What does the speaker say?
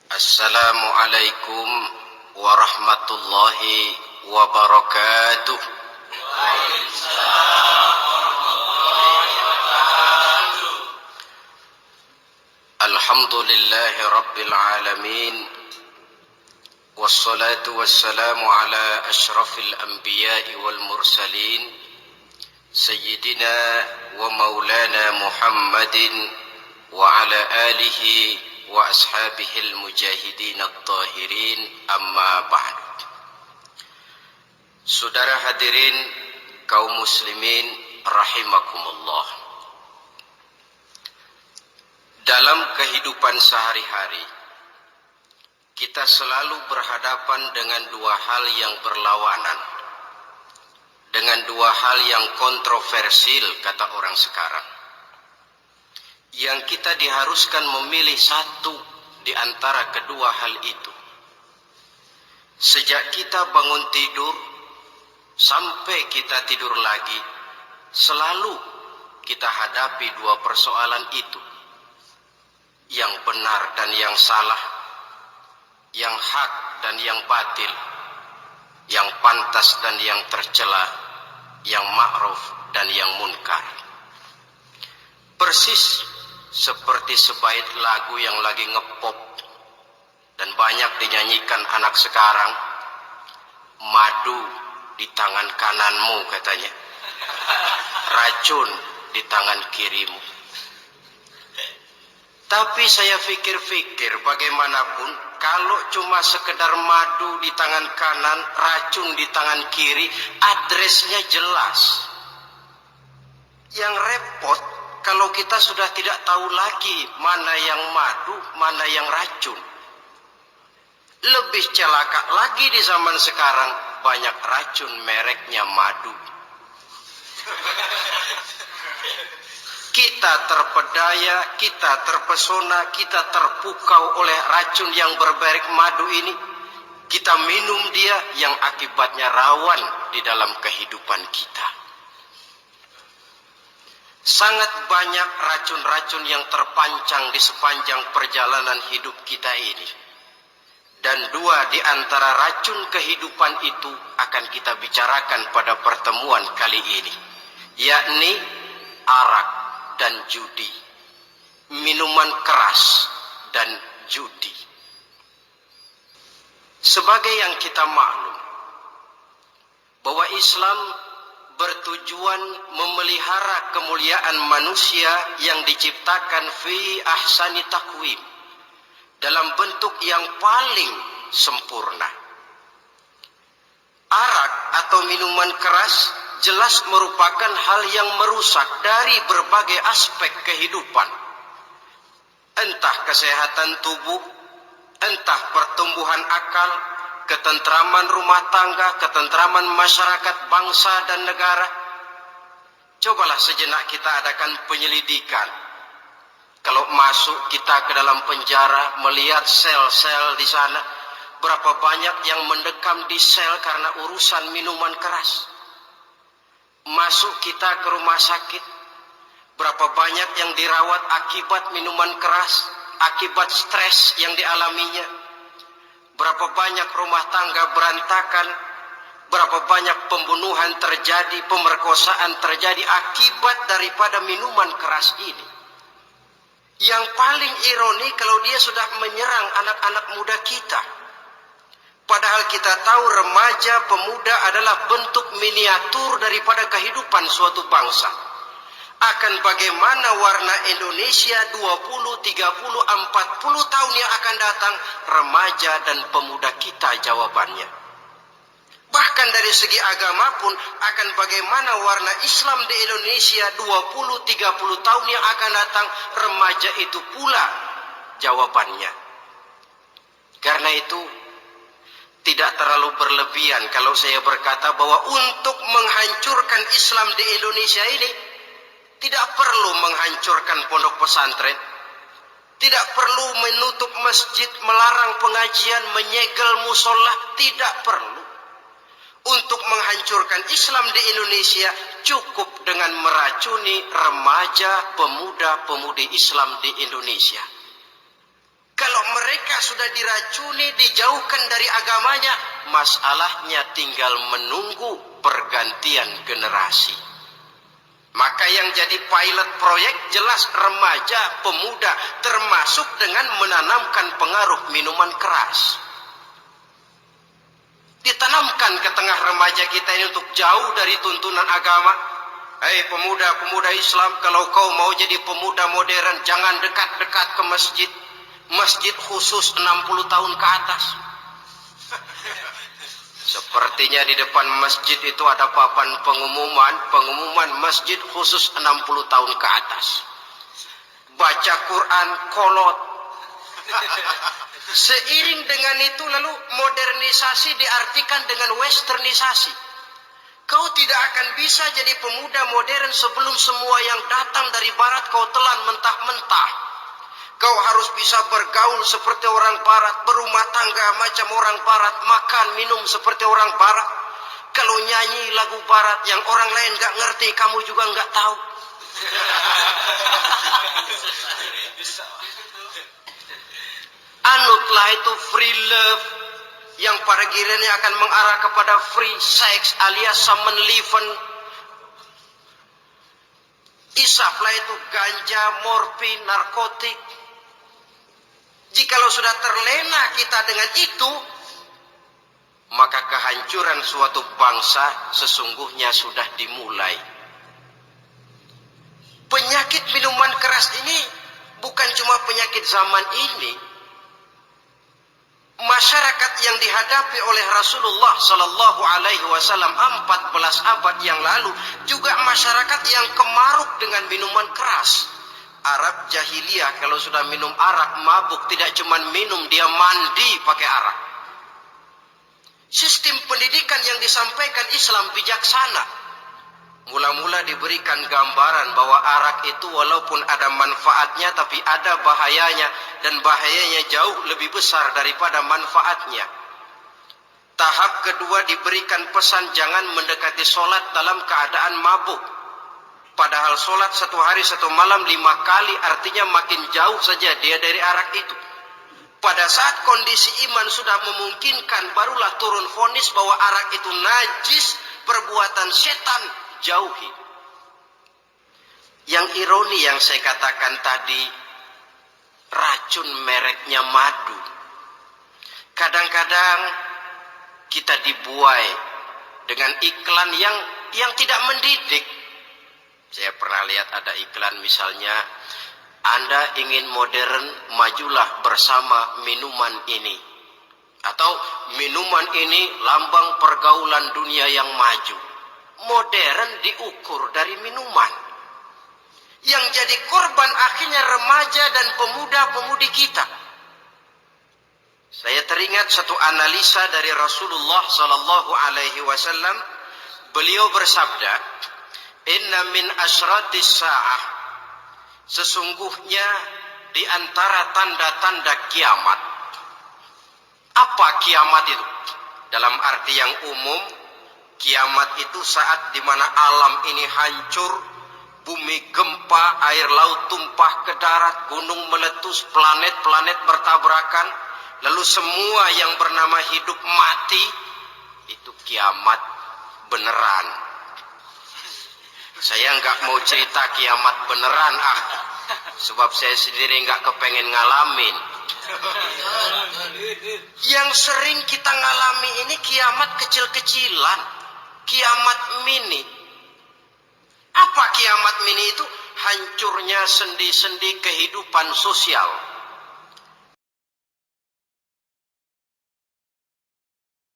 Assalamualaikum warahmatullahi wabarakatuh. Waalaikumsalam warahmatullahi wabarakatuh. Alhamdulillahi rabbil alamin. Wassalatu wassalamu ala ashrafil anbiya'i wal mursalin Sayyidina wa maulana Muhammadin wa ala alihi wa ashabihil mujahidin at-tahirin, amma ba'd. Saudara hadirin kaum muslimin rahimakumullah. Dalam kehidupan sehari-hari kita selalu berhadapan dengan dua hal yang berlawanan, dengan dua hal yang kontroversial kata orang sekarang, yang kita diharuskan memilih satu di antara kedua hal itu. Sejak kita bangun tidur sampai kita tidur lagi, selalu kita hadapi dua persoalan itu, yang benar dan yang salah, yang hak dan yang batil, yang pantas dan yang tercela, yang ma'ruf dan yang munkar. Persis seperti sebaik lagu yang lagi ngepop dan banyak dinyanyikan anak sekarang, madu di tangan kananmu katanya, racun di tangan kirimu. Tapi saya fikir-fikir, bagaimanapun kalau cuma sekedar madu di tangan kanan, racun di tangan kiri, adresnya jelas. Yang repot kalau kita sudah tidak tahu lagi mana yang madu, mana yang racun. Lebih celaka lagi di zaman sekarang, banyak racun mereknya madu. Kita terpedaya, kita terpesona, kita terpukau oleh racun yang bermerek madu ini. Kita minum dia, yang akibatnya rawan di dalam kehidupan kita. Sangat banyak racun-racun yang terpancang di sepanjang perjalanan hidup kita ini. Dan dua di antara racun kehidupan itu akan kita bicarakan pada pertemuan kali ini, yakni arak dan judi, minuman keras dan judi. Sebagai yang kita maklum bahwa Islam bertujuan memelihara kemuliaan manusia yang diciptakan fi ahsani taqwim, dalam bentuk yang paling sempurna. Arak atau minuman keras jelas merupakan hal yang merusak dari berbagai aspek kehidupan. Entah kesehatan tubuh, entah pertumbuhan akal, ketentraman rumah tangga, ketentraman masyarakat, bangsa dan negara. Cobalah sejenak kita adakan penyelidikan. Kalau masuk kita ke dalam penjara, melihat sel-sel di sana, berapa banyak yang mendekam di sel karena urusan minuman keras. Masuk kita ke rumah sakit, berapa banyak yang dirawat akibat minuman keras, akibat stres yang dialaminya. Berapa banyak rumah tangga berantakan, berapa banyak pembunuhan terjadi, pemerkosaan terjadi akibat daripada minuman keras ini. Yang paling ironi kalau dia sudah menyerang anak-anak muda kita. Padahal kita tahu remaja pemuda adalah bentuk miniatur daripada kehidupan suatu bangsa. Akan bagaimana warna Indonesia 20, 30, 40 tahun yang akan datang, remaja dan pemuda kita jawabannya. Bahkan dari segi agama pun, akan bagaimana warna Islam di Indonesia 20, 30 tahun yang akan datang, remaja itu pula jawabannya. Karena itu, tidak terlalu berlebihan kalau saya berkata bahwa untuk menghancurkan Islam di Indonesia ini, tidak perlu menghancurkan pondok pesantren, tidak perlu menutup masjid, melarang pengajian, menyegel musola, tidak perlu. Untuk menghancurkan Islam di Indonesia, cukup dengan meracuni remaja, pemuda-pemudi Islam di Indonesia. Kalau mereka sudah diracuni, dijauhkan dari agamanya, masalahnya tinggal menunggu pergantian generasi. Maka yang jadi pilot proyek jelas remaja, pemuda, termasuk dengan menanamkan pengaruh minuman keras. Ditanamkan ke tengah remaja kita ini untuk jauh dari tuntunan agama. Hei pemuda-pemuda Islam, kalau kau mau jadi pemuda modern, jangan dekat-dekat ke masjid. Masjid khusus 60 tahun ke atas. Sepertinya di depan masjid itu ada papan pengumuman masjid khusus 60 tahun ke atas. Baca Quran kolot. Seiring dengan itu lalu modernisasi diartikan dengan westernisasi. Kau tidak akan bisa jadi pemuda modern sebelum semua yang datang dari barat kau telan mentah-mentah. Kau harus bisa bergaul seperti orang barat, berumah tangga macam orang barat, makan minum seperti orang barat. Kalau nyanyi lagu barat yang orang lain gak ngerti, kamu juga gak tahu. Anutlah itu free love yang pada gilirannya akan mengarah kepada free sex alias samen-leven. Isaplah itu ganja, morfin, narkotik. Jikalau sudah terlena kita dengan itu, maka kehancuran suatu bangsa sesungguhnya sudah dimulai. Penyakit minuman keras ini bukan cuma penyakit zaman ini. Masyarakat yang dihadapi oleh Rasulullah Sallallahu Alaihi Wasallam 14 abad yang lalu juga masyarakat yang kemaruk dengan minuman keras. Arab jahiliyah kalau sudah minum arak mabuk, tidak cuma minum, dia mandi pakai arak. Sistem pendidikan yang disampaikan Islam bijaksana. Mula-mula diberikan gambaran bahwa arak itu walaupun ada manfaatnya tapi ada bahayanya, dan bahayanya jauh lebih besar daripada manfaatnya. Tahap kedua diberikan pesan jangan mendekati sholat dalam keadaan mabuk. Padahal sholat 1 hari 1 malam 5 kali, artinya makin jauh saja dia dari arak itu. Pada saat kondisi iman sudah memungkinkan, barulah turun vonis bahwa arak itu najis, perbuatan setan, jauhi. Yang ironi yang saya katakan tadi, racun mereknya madu. Kadang-kadang kita dibuai dengan iklan yang tidak mendidik. Saya pernah lihat ada iklan misalnya, Anda ingin modern, majulah bersama minuman ini. Atau minuman ini lambang pergaulan dunia yang maju. Modern diukur dari minuman. Yang jadi korban akhirnya remaja dan pemuda-pemudi kita. Saya teringat satu analisa dari Rasulullah Sallallahu Alaihi Wasallam. Beliau bersabda, Inna min asyratis sa'ah, sesungguhnya di antara tanda-tanda kiamat. Apa kiamat itu? Dalam arti yang umum, kiamat itu saat di mana alam ini hancur, bumi gempa, air laut tumpah ke darat, gunung meletus, planet-planet bertabrakan, lalu semua yang bernama hidup mati. Itu kiamat beneran. Saya nggak mau cerita kiamat beneran, sebab saya sendiri nggak kepengen ngalamin. Yang sering kita ngalami ini kiamat kecil-kecilan, kiamat mini. Apa kiamat mini itu? Hancurnya sendi-sendi kehidupan sosial.